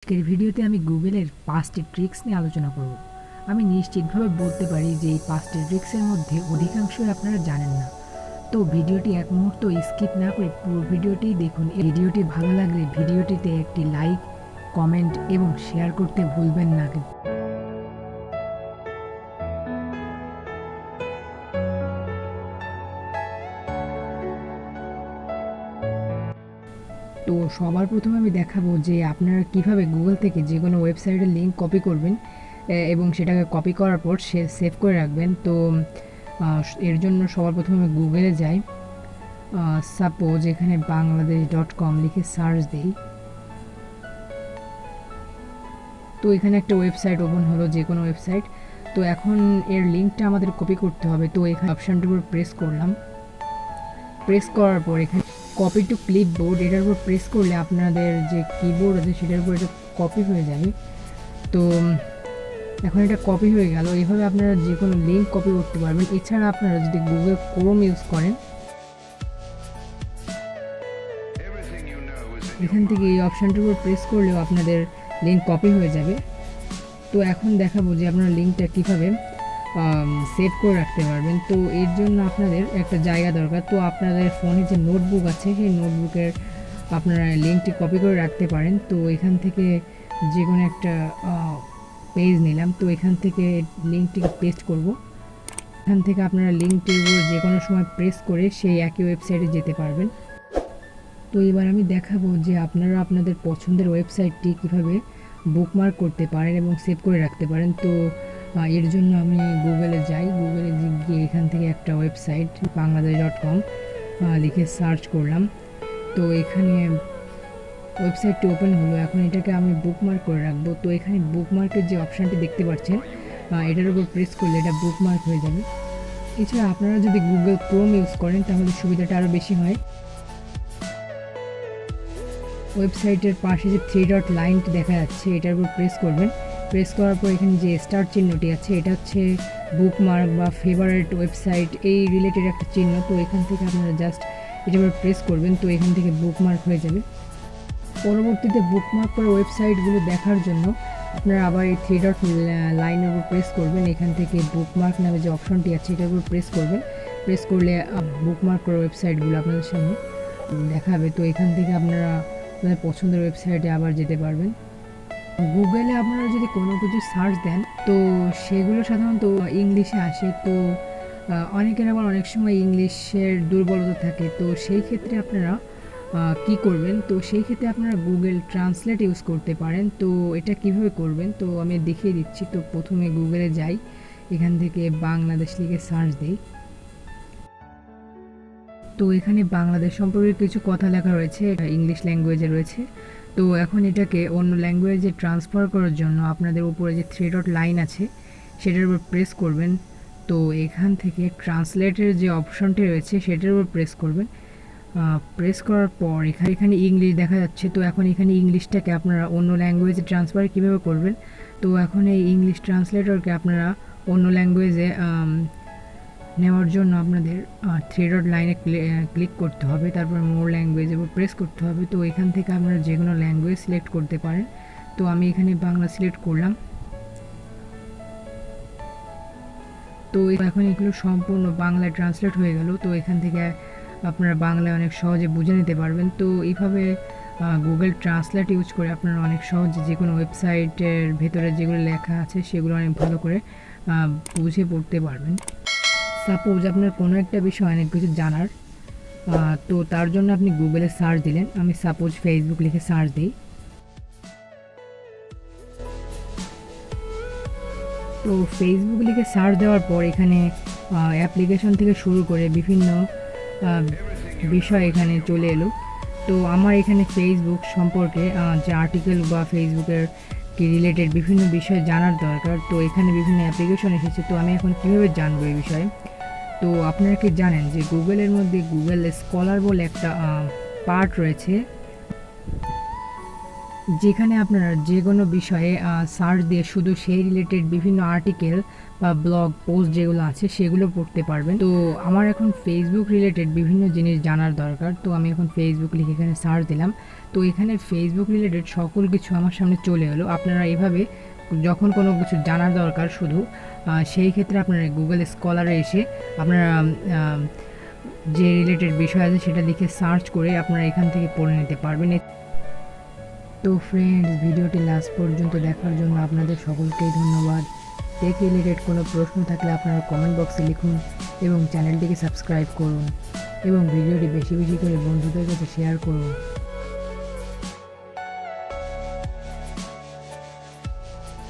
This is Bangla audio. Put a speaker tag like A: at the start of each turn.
A: আজকের ভিডিওতে আমি গুগলের 5টি ট্রিক্স নিয়ে আলোচনা করব। আমি নিশ্চিতভাবে বলতে পারি যে এই 5টি ট্রিক্সের মধ্যে অধিকাংশই আপনারা জানেন না। তো ভিডিওটি এক মুহূর্ত স্কিপ না করে পুরো ভিডিওটি দেখুন। এই ভিডিওটি ভালো লাগলে ভিডিওটিতে একটি লাইক, কমেন্ট এবং শেয়ার করতে ভুলবেন না। তো সবার প্রথমে আমি দেখাবো যে আপনারা কিভাবে গুগল থেকে যে কোনো ওয়েবসাইটের লিঙ্ক কপি করবেন এবং সেটাকে কপি করার পর সেভ করে রাখবেন। তো এর জন্য সবার প্রথমে গুগলে যাই, সাপোজ এখানে বাংলাদেশ.com লিখে সার্চ দিই। তো এখানে একটা ওয়েবসাইট ওপেন হলো, যে কোনো ওয়েবসাইট। তো এখন এর লিঙ্কটা আমাদের কপি করতে হবে। তো এখানে অপশানটির উপর প্রেস করলাম। প্রেস করার পর এখানে কপি টু ক্লিপবোর্ড, এটার উপর প্রেস করলে আপনাদের যে কিবোর্ড আছে সেটার উপর এটা কপি হয়ে যাবে। তো এখন এটা কপি হয়ে গেল। এইভাবে আপনারা যে কোনো লিঙ্ক কপি করতে পারবেন। এছাড়া আপনারা যদি গুগল ক্রোম ইউজ করেন, এখান থেকে এই অপশানটির উপর প্রেস করলেও আপনাদের লিঙ্ক কপি হয়ে যাবে। তো এখন দেখাবো যে আপনারা লিঙ্কটা কীভাবে সেভ করে রাখতে পারবেন। তো এর জন্য আপনাদের একটা জায়গা দরকার। তো আপনাদের ফোনে যে নোটবুক আছে সেই নোটবুকের আপনারা লিঙ্কটি কপি করে রাখতে পারেন। তো এখান থেকে যে কোনো একটা পেজ নিলাম। তো এখান থেকে লিঙ্কটিকে পেস্ট করব। এখান থেকে আপনারা লিঙ্কটির উপর যে কোনো সময় প্রেস করে সেই একই ওয়েবসাইটে যেতে পারবেন। তো এবার আমি দেখাবো যে আপনারা আপনাদের পছন্দের ওয়েবসাইটটি কীভাবে বুকমার্ক করতে পারেন এবং সেভ করে রাখতে পারেন। তো এর জন্য আমি গুগলে যাই। গুগলে গিয়ে এখান থেকে একটা ওয়েবসাইট বাংলাদেশ.com লিখে সার্চ করলাম। তো এখানে ওয়েবসাইটটি ওপেন হলো। এখন এটাকে আমি বুকমার্ক করে রাখবো। তো এখানে বুকমার্কের যে অপশানটি দেখতে পাচ্ছেন, এটার উপর প্রেস করলে এটা বুকমার্ক হয়ে যাবে। এছাড়া আপনারা যদি গুগল ক্রোম ইউজ করেন তাহলে সুবিধাটা আরও বেশি হয়। ওয়েবসাইটের পাশে যে 3 ডট লাইনটি দেখা যাচ্ছে এটার উপর প্রেস করবেন। প্রেস করার পর এখানে যে স্টার চিহ্নটি আছে এটা হচ্ছে বুকমার্ক বা ফেভারিট ওয়েবসাইট এই রিলেটেড একটা চিহ্ন। তো এখান থেকে আপনারা জাস্ট এটার উপর প্রেস করবেন। তো এখান থেকে বুকমার্ক হয়ে যাবে। পরবর্তীতে বুকমার্ক করা ওয়েবসাইটগুলো দেখার জন্য আপনারা আবার এই 3 ডট লাইনের উপর প্রেস করবেন। এখান থেকে বুকমার্ক নামে যে অপশনটি আছে এটার উপর প্রেস করবেন। প্রেস করলে বুকমার্ক করা ওয়েবসাইটগুলো আপনাদের সামনে দেখাবে। তো এখান থেকে আপনারা আপনাদের পছন্দের ওয়েবসাইটে আবার যেতে পারবেন। গুগলে আপনারা যদি কোনো কিছু সার্চ দেন তো সেগুলো সাধারণত ইংলিশে আসে। তো অনেকের আবার অনেক সময় ইংলিশের দুর্বলতা থাকে। তো সেই ক্ষেত্রে আপনারা কি করবেন? তো সেই ক্ষেত্রে আপনারা গুগল ট্রান্সলেট ইউজ করতে পারেন। তো এটা কিভাবে করবেন তো আমি দেখিয়ে দিচ্ছি। তো প্রথমে গুগলে যাই, এখান থেকে বাংলাদেশ লিখে সার্চ দিই। তো এখানে বাংলাদেশ সম্পর্কে কিছু কথা লেখা রয়েছে, ইংলিশ ল্যাঙ্গুয়েজে রয়েছে। তো এখন এটাকে অন্য ল্যাঙ্গুয়েজে ট্রান্সফার করার জন্য আপনাদের উপরে যে 3 ডট লাইন আছে সেটার উপর প্রেস করবেন। তো এখান থেকে ট্রান্সলেটের যে অপশনটি রয়েছে সেটার উপর প্রেস করবেন। প্রেস করার পর এখানে ইংলিশ দেখা যাচ্ছে। তো এখন এখানে ইংলিশটাকে আপনারা অন্য ল্যাঙ্গুয়েজে ট্রান্সফার কীভাবে করবেন? তো এখন এই ইংলিশ ট্রান্সলেটরকে আপনারা অন্য ল্যাঙ্গুয়েজে নেওয়ার জন্য আপনাদের 3 ডট লাইনে ক্লিক করতে হবে। তারপর মোর ল্যাঙ্গুয়েজের উপর প্রেস করতে হবে। তো এখান থেকে আপনারা যে কোনো ল্যাঙ্গুয়েজ সিলেক্ট করতে পারেন। তো আমি এখানে বাংলা সিলেক্ট করলাম। তো এখন এগুলো সম্পূর্ণ বাংলায় ট্রান্সলেট হয়ে গেল। তো এখান থেকে আপনারা বাংলায় অনেক সহজে বুঝে নিতে পারবেন। তো এইভাবে গুগল ট্রান্সলেট ইউজ করে আপনারা অনেক সহজে যে কোনো ওয়েবসাইটের ভেতরে যেগুলো লেখা আছে সেগুলো অনেক ভালো করে বুঝে পড়তে পারবেন। সাপোজ আপনার কোনো একটা বিষয় অনেক কিছু জানার, তো তার জন্য আপনি গুগলে সার্চ দিলেন। আমি সাপোজ ফেসবুক লিখে সার্চ দিই। তো ফেসবুক লিখে সার্চ দেওয়ার পর এখানে অ্যাপ্লিকেশন থেকে শুরু করে বিভিন্ন বিষয় এখানে চলে এলো। তো আমার এখানে ফেসবুক সম্পর্কে যে আর্টিকেল বা ফেসবুকের কি রিলেটেড বিভিন্ন বিষয় জানার দরকার। তো এখানে বিভিন্ন অ্যাপ্লিকেশন এসেছে। তো আমি এখন কীভাবে জানবো এই বিষয়ে? তো আপনারা কি জানেন যে গুগলের মধ্যে গুগল স্কলার বলে একটা পার্ট রয়েছে। যেখানে আপনারা যে কোনো বিষয়ে সার্চ দিয়ে শুধু সেই রিলেটেড বিভিন্ন আর্টিকেল বা ব্লগ পোস্ট যেগুলো আছে সেগুলো পড়তে পারবেন। তো আমার এখন ফেসবুক রিলেটেড বিভিন্ন জিনিস জানার দরকার, তো আমি এখন ফেসবুক লিখে এখানে সার্চ দিলাম। তো এখানে ফেসবুক রিলেটেড সকল কিছু আমার সামনে চলে এলো। আপনারা এভাবে যখন কোনো কিছু জানার দরকার শুধু সেই ক্ষেত্রে আপনারা গুগল স্কলারে এসে আপনারা যে রিলেটেড বিষয় আছে সেটা লিখে সার্চ করে আপনারা এখান থেকে পড়ে নিতে পারবেন। তো ফ্রেন্ডস, ভিডিওটি লাস্ট পর্যন্ত দেখার জন্য আপনাদের সকলকেই ধন্যবাদ। টেক রিলেটেড কোনো প্রশ্ন থাকলে আপনারা কমেন্ট বক্সে লিখুন এবং চ্যানেলটিকে সাবস্ক্রাইব করুন এবং ভিডিওটি বেশি বেশি করে বন্ধুদের কাছে শেয়ার করুন।